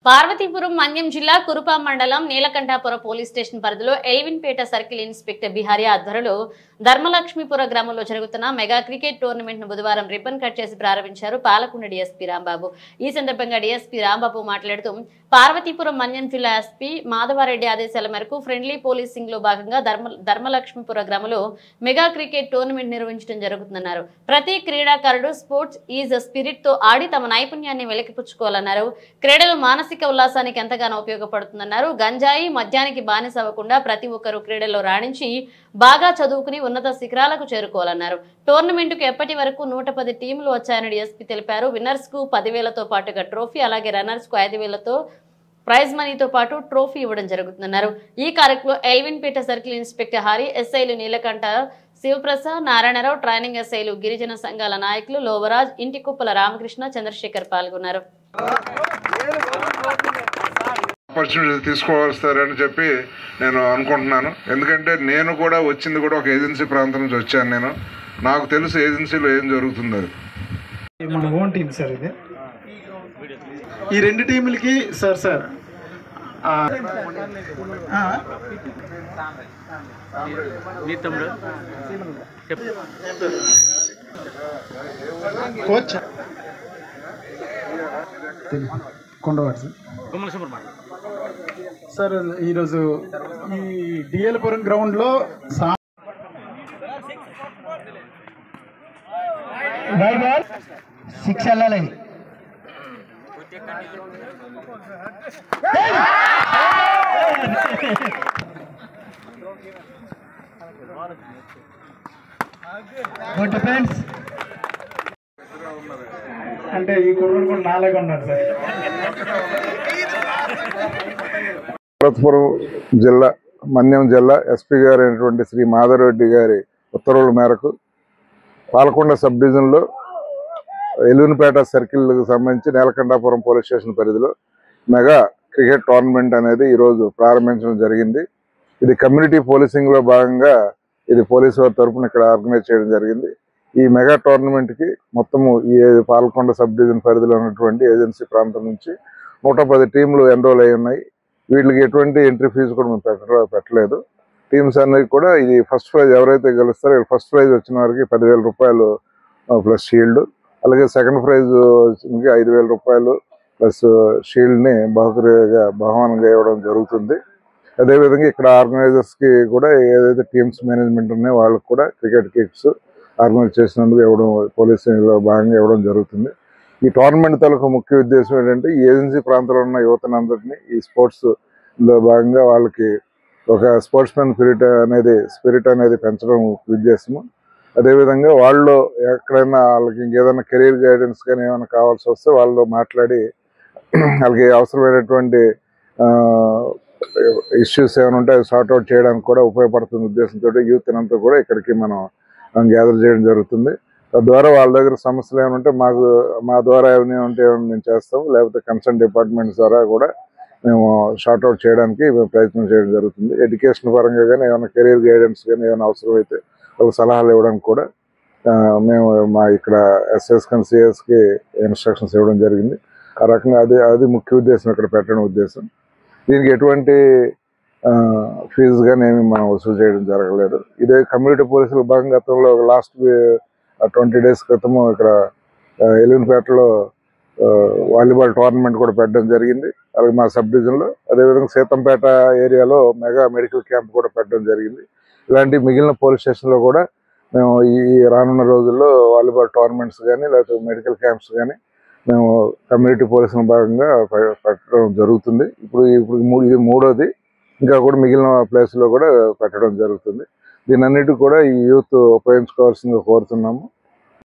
పార్వతీపురం మన్యం జిల్లా కురుపాం మండలం Neelakantapuram police station పరిధిలో ఎల్విన్పేట సర్కిల్ ఇన్స్పెక్టర్ బిహారీ ఆధ్వర్యంలో ధర్మలక్ష్మీపుర గ్రామంలో జరుగుతున్న మెగా క్రికెట్ టోర్నమెంట్ ను బుధవారం రిబ్బన్ కట్ చేసి ప్రారంభించారు పాలకొండ డీఎస్పీ రాంబాబు. ఈ సందర్భంగా డీఎస్పీ రాంబాబు మాట్లాడుతూ పార్వతీపురం మన్యం జిల్లా ఎస్పీ మాధవారెడ్డి ఆదేశాల మేరకు ఫ్రెండ్లీ పోలీసింగ్ లో భాగంగా ధర్మలక్ష్మీపుర గ్రామంలో మెగా క్రికెట్ టోర్నమెంట్ నిర్వహించడం జరుగుతుందన్నారు. ప్రతి క్రీడాకారుడు స్పోర్ట్స్ ఈజ్ స్పిరిట్ తో ఆడి తమ నైపుణ్యాన్ని వెలికిపుచ్చుకోవాలన్నారు. క్రీడలు మానసిక ఉల్లాసానికి ఎంతగానో ఉపయోగపడుతుందన్నారు. గంజాయి మద్యానికి బానిస అవ్వకుండా ప్రతి ఒక్కరూ క్రీడల్లో రాణించి బాగా చదువుకుని ఉన్నత శిఖరాలకు చేరుకోవాలన్నారు. టోర్నమెంట్ కు ఎప్పటి వరకు 110 టీంలు వచ్చాయని డీఎస్పీ తెలిపారు. విన్నర్స్ కు 10,000తో పాటుగా ట్రోఫీ, అలాగే రన్నర్స్ కు 5,000తో ప్రైజ్ మనీతో పాటు ట్రోఫీ ఇవ్వడం జరుగుతుందన్నారు. ఈ కార్యక్రమంలో ఎల్విన్పేట సర్కిల్ ఇన్స్పెక్టర్ హరి, ఎస్ఐలు నీలకంఠ, శివప్రసాద్, నారాయణరావు, ట్రైనింగ్ ఎస్ఐలు, గిరిజన సంఘాల నాయకులు లోవరాజ్, ఇంటికుప్పల రామకృష్ణ, చంద్రశేఖర్ పాల్గొన్నారు. ఆపర్చునిటీ తీసుకోవస్తారని చెప్పి నేను అనుకుంటున్నాను. ఎందుకంటే నేను కూడా వచ్చింది కూడా ఒక ఏజెన్సీ ప్రాంతం నుంచి వచ్చాను. నాకు తెలుసు ఏజెన్సీలో ఏం జరుగుతుంది. అది మన ఓన్ టీం సార్. ఇది ఈ రెండు టీములకి సార్ కోచ్ కొండవాడు సార్. ఈరోజు ఈ డిఎల్పురం గ్రౌండ్లో సిక్స్ వెళ్ళాలి. గుడ్ ఫ్రెండ్స్ అంటే ఈ కుర్రోడు కూడా నాలాగా ఉన్నాడు సార్. పార్వతీపురం జిల్లా మన్యం జిల్లా ఎస్పీ గారు అయినటువంటి శ్రీ మాధవరెడ్డి గారి ఉత్తర్వుల మేరకు పాలకొండ సబ్ డివిజన్లో ఎల్విన్పేట సర్కిల్కి సంబంధించి నీలకంఠాపురం పోలీస్ స్టేషన్ పరిధిలో మెగా క్రికెట్ టోర్నమెంట్ అనేది ఈరోజు ప్రారంభించడం జరిగింది. ఇది కమ్యూనిటీ పోలీసింగ్లో భాగంగా ఇది పోలీసు వారి తరఫున ఇక్కడ ఆర్గనైజ్ చేయడం జరిగింది. ఈ మెగా టోర్నమెంట్కి మొత్తము ఈ పాలకొండ సబ్ డివిజన్ పరిధిలో ఉన్నటువంటి ఏజెన్సీ ప్రాంతం నుంచి 110 టీంలు ఎన్రోల్ అయి ఉన్నాయి. వీటికి ఎటువంటి ఎంట్రీ ఫీజు కూడా మేము పెట్టలేదు. టీమ్స్ అనేది కూడా ఇది ఫస్ట్ ప్రైజ్ ఎవరైతే గెలుస్తారో ఫస్ట్ ప్రైజ్ వచ్చిన వారికి 10,000 రూపాయలు ప్లస్ షీల్డ్, అలాగే సెకండ్ ప్రైజ్ వచ్చినకి 5,000 రూపాయలు ప్లస్ షీల్డ్ని బహుమానంగా ఇవ్వడం జరుగుతుంది. అదేవిధంగా ఇక్కడ ఆర్గనైజర్స్కి కూడా ఏదైతే టీమ్స్ మేనేజ్మెంట్ ఉన్నాయో వాళ్ళకి కూడా క్రికెట్ కిట్స్ ఆర్గనైజ్ చేసినందుకు ఇవ్వడం, పోలీసింగ్లో భాగంగా ఇవ్వడం జరుగుతుంది. ఈ టోర్నమెంట్ తాలూకు ముఖ్య ఉద్దేశం ఏంటంటే ఈ ఏజెన్సీ ప్రాంతంలో ఉన్న యువతనందరినీ ఈ స్పోర్ట్స్లో భాగంగా వాళ్ళకి ఒక స్పోర్ట్స్ మ్యాన్ స్పిరిట్ అనేది పెంచడం ఉద్దేశము. అదేవిధంగా వాళ్ళు ఎక్కడైనా వాళ్ళకి ఇంకేదైనా కెరీర్ గైడెన్స్ కానీ ఏమైనా కావాల్సి వస్తే వాళ్ళు మాట్లాడి వాళ్ళకి అవసరమైనటువంటి ఇష్యూస్ ఏమైనా ఉంటే అది సార్ట్అవుట్ చేయడానికి కూడా ఉపయోగపడుతున్న ఉద్దేశంతో యూత్ అంతా కూడా ఇక్కడికి మనం గ్యాదర్ చేయడం జరుగుతుంది. తద్వారా వాళ్ళ దగ్గర సమస్యలు ఏమైనా ఉంటే మా ద్వారా ఏమైనా ఉంటే మేము చేస్తాము, లేకపోతే కన్సర్న్ డిపార్ట్మెంట్స్ ద్వారా కూడా మేము షార్ట్అవుట్ చేయడానికి ప్రయత్నం చేయడం జరుగుతుంది. ఎడ్యుకేషన్ పరంగా కానీ ఏమైనా కెరీర్ గైడెన్స్ కానీ ఏమైనా అవసరమైతే వాళ్ళ సలహాలు ఇవ్వడానికి కూడా మేము మా ఇక్కడ ఎస్ఎస్ కానీ సిఎస్కి ఇన్స్ట్రక్షన్స్ ఇవ్వడం జరిగింది. ఆ రకంగా అది ముఖ్య ఉద్దేశం ఇక్కడ పెట్టడం ఉద్దేశం. దీనికి ఎటువంటి ఫీజు కానీ ఏమి మనం వసూలు చేయడం జరగలేదు. ఇదే కమ్యూనిటీ పోలీసుల భాగంగా గతంలో లాస్ట్ 20 days క్రితము ఇక్కడ ఎల్విన్పేటలో వాలీబాల్ టోర్నమెంట్ కూడా పెట్టడం జరిగింది. అలాగే మా సబ్ డివిజన్లో అదేవిధంగా సీతంపేట ఏరియాలో మెగా మెడికల్ క్యాంప్ కూడా పెట్టడం జరిగింది. ఇలాంటి మిగిలిన పోలీస్ స్టేషన్లో కూడా మేము ఈ రానున్న రోజుల్లో వాలీబాల్ టోర్నమెంట్స్ కానీ లేకపోతే మెడికల్ క్యాంప్స్ కానీ మేము కమ్యూనిటీ పోలీసుల భాగంగా పెట్టడం జరుగుతుంది. ఇప్పుడు ఇది మూడోది. ఇంకా కూడా మిగిలిన ప్లేస్లో కూడా పెట్టడం జరుగుతుంది. దీనన్నిటికీ కూడా ఈ యూత్ ఉపయోగించుకోవాల్సిందిగా కోరుతున్నాము.